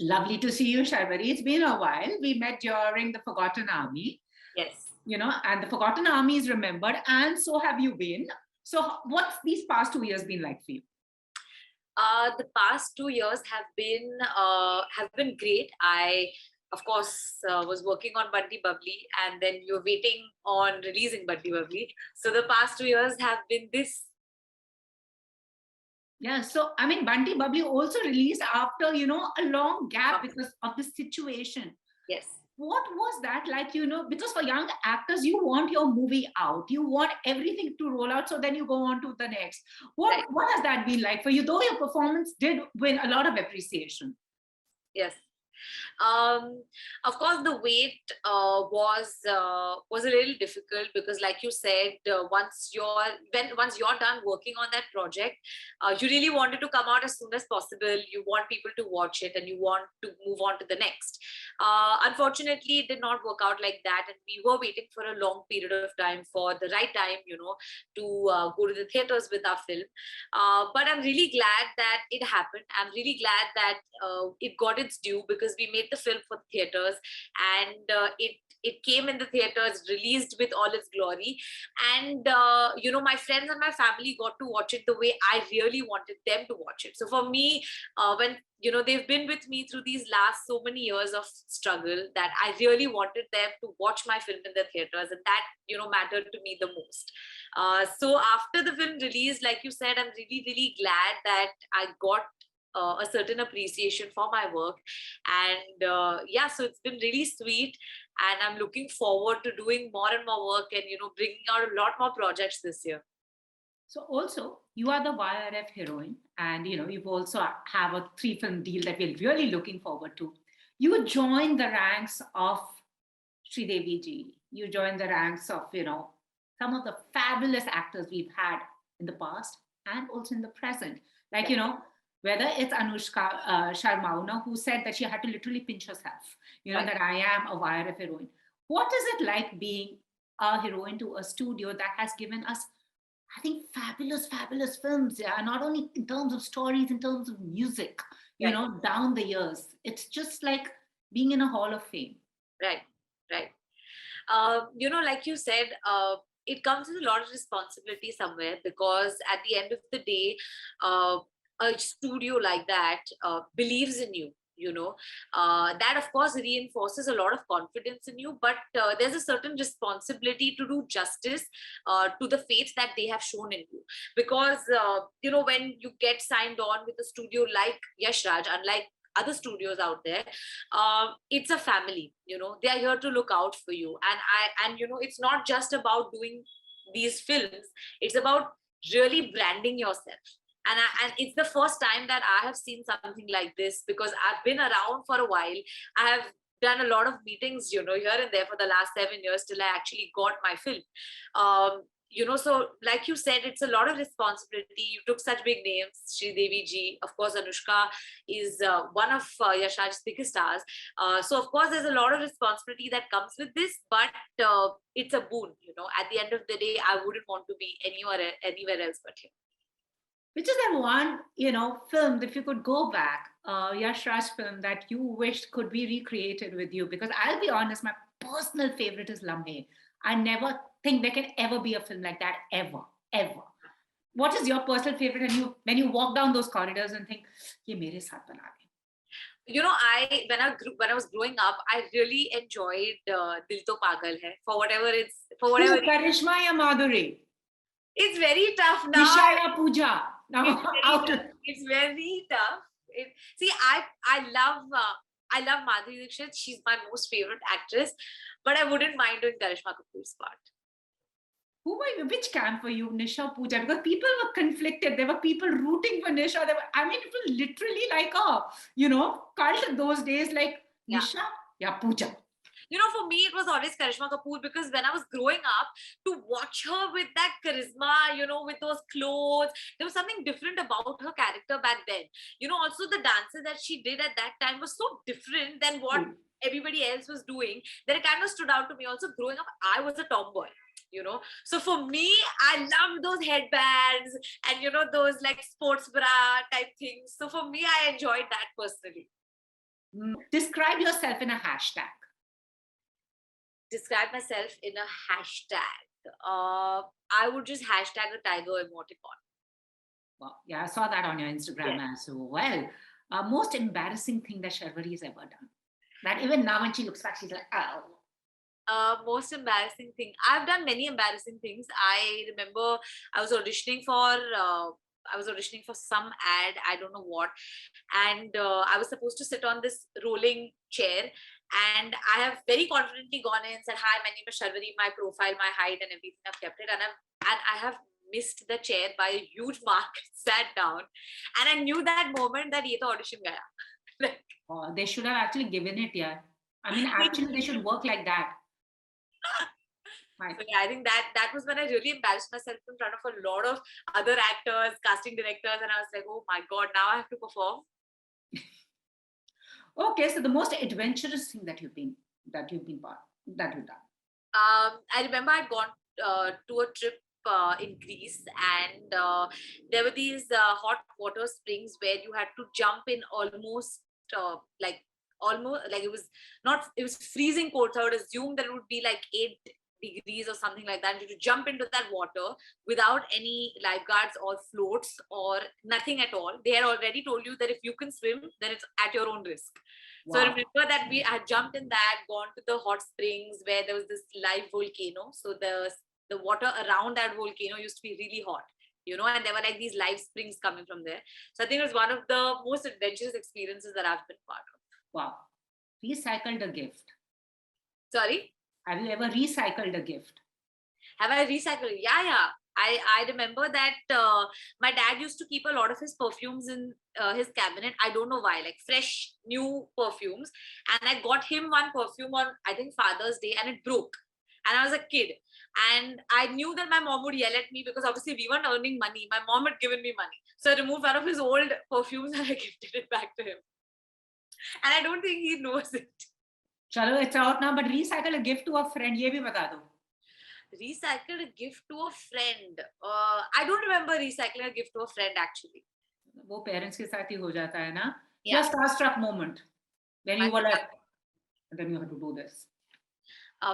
Lovely to see you, Sharvari. It's been a while. We met during the Forgotten Army, Yes. and the Forgotten Army is remembered, and so have you been. So, what's these past 2 years been like for you? The past 2 years have been great. I, of course, was working on Bunty Babli, and then you're waiting on releasing Bunty Babli. So the past 2 years have been this. Yeah, so I mean, Bunty Babli also released after a long gap because of the situation. Yes. What was that like? Because for young actors, you want your movie out, you want everything to roll out, so then you go on to the next. What Right. what has that been like for you? Though your performance did win a lot of appreciation. Yes. Of course, the wait was a little difficult because, like you said, once you're done working on that project, you really wanted to come out as soon as possible. You want people to watch it, and you want to move on to the next. Unfortunately, it did not work out like that, and we were waiting for a long period of time for the right time, to go to the theaters with our film. But I'm really glad that it happened. I'm really glad that it got its due, because we made the film for theaters, and it came in the theaters, released with all its glory, and my friends and my family got to watch it the way I really wanted them to watch it. So for me, when they've been with me through these last so many years of struggle, that I really wanted them to watch my film in the theaters, and that mattered to me the most. So after the film released, like you said, I'm really, really glad that I got a certain appreciation for my work. And yeah, so it's been really sweet, and I'm looking forward to doing more and more work, and bringing out a lot more projects this year. So also, you are the YRF heroine, and you've also have a 3-film deal that we're really looking forward to. You join the ranks of Sridevi ji. You join the ranks of some of the fabulous actors we've had in the past and also in the present. Like whether it's Anushka Sharma, who said that she had to literally pinch herself, Right. that I am a YRF heroine. What is it like being a heroine to a studio that has given us, I think, fabulous, fabulous films. Yeah, not only in terms of stories, in terms of music, Right. down the years. It's just like being in a Hall of Fame. Right. Right. Like you said, it comes with a lot of responsibility somewhere, because at the end of the day, uh, a studio like that believes in you. That of course reinforces a lot of confidence in you, but there's a certain responsibility to do justice to the faith that they have shown in you. Because when you get signed on with a studio like Yash Raj, unlike other studios out there, it's a family. They are here to look out for you, and it's not just about doing these films. It's about really branding yourself. And it's the first time that I have seen something like this, because I've been around for a while. I have done a lot of meetings, here and there for the last 7 years till I actually got my film. So like you said, it's a lot of responsibility. You took such big names, Sri Devi ji, of course, Anushka is one of Yash Raj's biggest stars. So of course, there's a lot of responsibility that comes with this, but it's a boon. At the end of the day, I wouldn't want to be anywhere else but here. Which is that one, film, if you could go back, Yash Raj film that you wished could be recreated with you? Because I'll be honest, my personal favorite is Lamhe. I never think there can ever be a film like that, ever, ever. What is your personal favorite? And when you walk down those corridors and think, "Ye mere saath bana gaye." When I was growing up, I really enjoyed Dil Toh Pagal Hai, for whatever Who, Karishma ya Madhuri? It's very tough now. Nisha ya Puja. Now, It's very tough. See, I love Madhuri Dixit. She's my most favorite actress, but I wouldn't mind doing Karishma Kapoor's part. Which camp were you, Nisha Puja? Because people were conflicted. There were people rooting for Nisha. It was literally like cult those days, like Nisha, yeah, Puja. For me, it was always Karishma Kapoor, because when I was growing up, to watch her with that charisma, with those clothes, there was something different about her character back then. Also the dances that she did at that time was so different than what everybody else was doing, that it kind of stood out to me. Also, growing up, I was a tomboy. So for me, I love those headbands and those like sports bra type things. So for me, I enjoyed that personally. Describe yourself in a hashtag. Describe myself in a hashtag. I would just hashtag a tiger emoticon. Well, yeah, I saw that on your Instagram as well. Most embarrassing thing that Sharvari has ever done. That even now when she looks back, she's like, oh. Most embarrassing thing. I've done many embarrassing things. I remember I was auditioning for some ad, I don't know what, and I was supposed to sit on this rolling chair, and I have very confidently gone in and said, "Hi, my name is Sharvari. My profile, my height, and everything. I've kept it, and I have missed the chair by a huge mark. Sat down, and I knew that moment that ye to audition gaya." They should have actually given it, yeah. I mean, actually, they should work like that. So yeah, I think that was when I really embarrassed myself in front of a lot of other actors, casting directors, and I was like, oh my god, now I have to perform. Okay, so the most adventurous thing that you've done. I remember I'd gone to a trip in Greece, and there were these hot water springs where you had to jump in almost like it was not, it was freezing cold. So I would assume that it would be like 8 degrees or something like that. And you to jump into that water without any lifeguards or floats or nothing at all. They had already told you that if you can swim, then it's at your own risk. Wow. So I remember that we had jumped in that, gone to the hot springs where there was this live volcano. So the water around that volcano used to be really hot, you know, and there were like these live springs coming from there. So I think it was one of the most adventurous experiences that I've been part of. Wow. Recycled a gift. Sorry? Have you ever recycled a gift? Have I recycled? Yeah. I remember that my dad used to keep a lot of his perfumes in his cabinet. I don't know why, like fresh, new perfumes. And I got him one perfume on, I think, Father's Day, and it broke. And I was a kid. And I knew that my mom would yell at me because obviously we weren't earning money. My mom had given me money. So I removed one of his old perfumes and I gifted it back to him. And I don't think he knows it. Chalo, it's out now, but recycle a gift to a friend. Ye bhi bata do. Recycle a gift to a friend. I don't remember recycling a gift to a friend actually. वो parents के साथ ही हो जाता है ना? Yeah. Your starstruck moment when you were like, then you have to do this.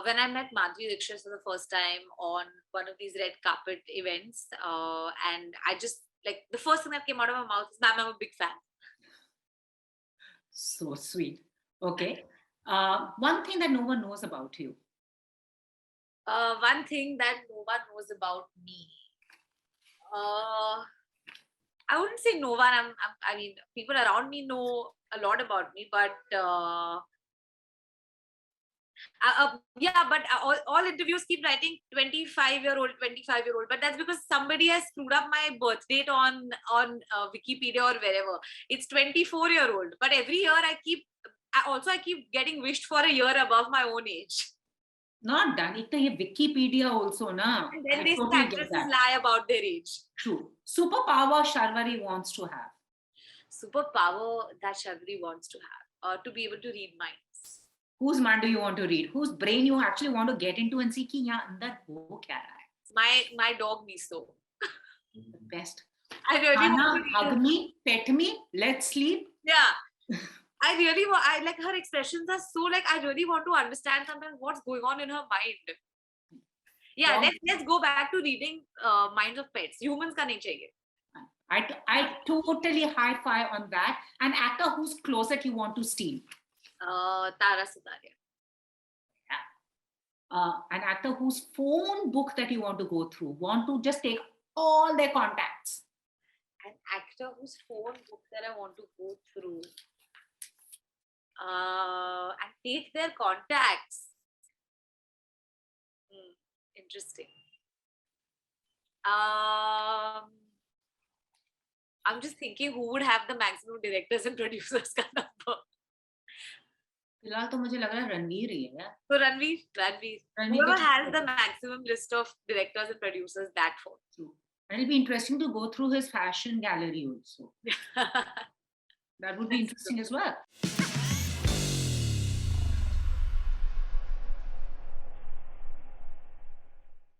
When I met Madhuri Dixit for the first time on one of these red carpet events, and I just, like, the first thing that came out of my mouth is, "Ma'am, I'm a big fan." So sweet. Okay. One thing that no one knows about you. One thing that no one knows about me. I wouldn't say no one. I mean, people around me know a lot about me, but but all interviews keep writing 25-year-old, 25-year-old, but that's because somebody has screwed up my birth date on Wikipedia or wherever. It's 24-year-old, but every year I keep getting wished for a year above my own age. Not done. It's the Wikipedia also, na. And then these actresses lie about their age. True. Superpower Sharvari wants to have. Superpower that Sharvari wants to have, to be able to read minds. Whose mind do you want to read? Whose brain you actually want to get into and see कि यहाँ अंदर हो क्या रहा है? My dog Miso. The best. I really want to hug me, pet me, let's sleep. Yeah. I like her expressions are so, like, I really want to understand sometimes what's going on in her mind. Yeah, let's go back to reading minds of pets. Humans ka nahi chahiye. I totally high five on that. An actor whose closet you want to steal. Tara Sutaria. Yeah. An actor whose phone book that you want to go through, want to just take all their contacts. An actor whose phone book that I want to go through. And take their contacts. Interesting. I'm just thinking who would have the maximum directors and producers का number. फिलहाल तो मुझे लग रहा है रणवीर ही है. So Ranveer. Whoever has the maximum list of directors and producers, that phone. True. And it'll be interesting to go through his fashion gallery also. That would be interesting as well.